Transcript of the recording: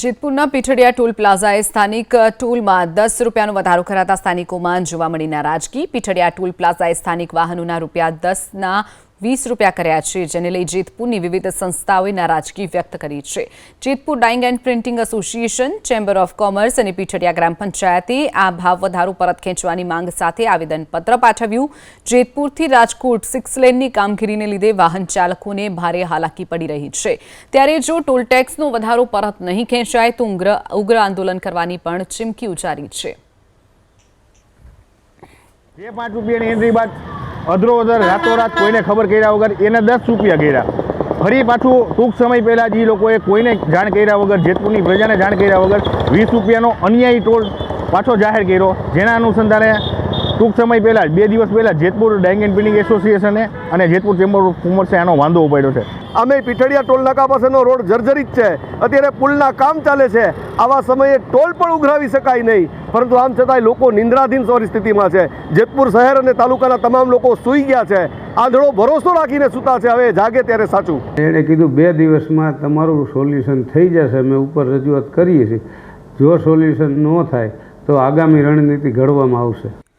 જેતપુરના Pithadiya toll પ્લાઝાએ સ્થાનિક ટોલમાં 10 રૂપિયાનો વધારો કરાતા સ્થાનિકોમાં જોવા મળી નારાજગી। પીઠડિયા ટોલ પ્લાઝાએ સ્થાનિક વાહનોના ₹10ના 20 રૂપિયા કર્યા છે, જેને લઈ જેતપુરની વિવિધ સંસ્થાઓએ નારાજગી વ્યક્ત કરી છે। Jetpur dying and printing association, chamber of commerce અને પીઠડિયા ગ્રામ પંચાયતે આ ભાવ વધારો પરત ખેંચવાની માંગ સાથે આવેદનપત્ર પાઠવ્યું। જેતપુરથી રાજકોટ 6 લેનની કામગીરીને લીધે વાહન ચાલકોને ભારે હાલાકી પડી રહી છે, ત્યારે જો ટોલ ટેક્સનો વધારો પરત નહીં ખેંચાય તો ઉગ્ર આંદોલન કરવાની પણ ચીમકી ઉચ્ચારી છે। જે 5 રૂપિયાની એન્ટ્રી બાદ અધરોઅધર રાતોરાત કોઈને ખબર કર્યા વગર એને 10 રૂપિયા કર્યા। ફરી પાછું ટૂંક સમય પહેલાં જ એ લોકોએ કોઈને જાણ કર્યા વગર, જેતપુરની પ્રજાને જાણ કર્યા વગર 20 રૂપિયાનો અન્યાયી ટોલ પાછો જાહેર કર્યો, જેના અનુસંધાને ટૂંક સમય પહેલાં જ 2 દિવસ પહેલાં જેતપુર ડાઇંગ એન્ડ પ્રિન્ટિંગ એસોસિએશને અને જેતપુર ચેમ્બર ઓફ કોમર્સે આનો વાંધો ઉપાડ્યો છે। અમે પીઠડિયા ટોલ નાકા પાસેનો રોડ જર્જરિત છે, અત્યારે પુલના કામ ચાલે છે, આવા સમયે ટોલ પણ ઉઘરાવી શકાય નહીં, પરંતુ આમ છતાંય લોકો નિંદ્રાધીન પરિસ્થિતિમાં છે। જેતપુર શહેર અને તાલુકાના તમામ લોકો સૂઈ ગયા છે, આંધળો ભરોસો રાખીને સૂતા છે। હવે જાગે ત્યારે સાચું। એણે કીધું 2 દિવસમાં તમારું સોલ્યુશન થઈ જશે, અમે ઉપર રજૂઆત કરીએ છીએ। જો સોલ્યુશન ન થાય તો આગામી રણનીતિ ઘડવામાં આવશે।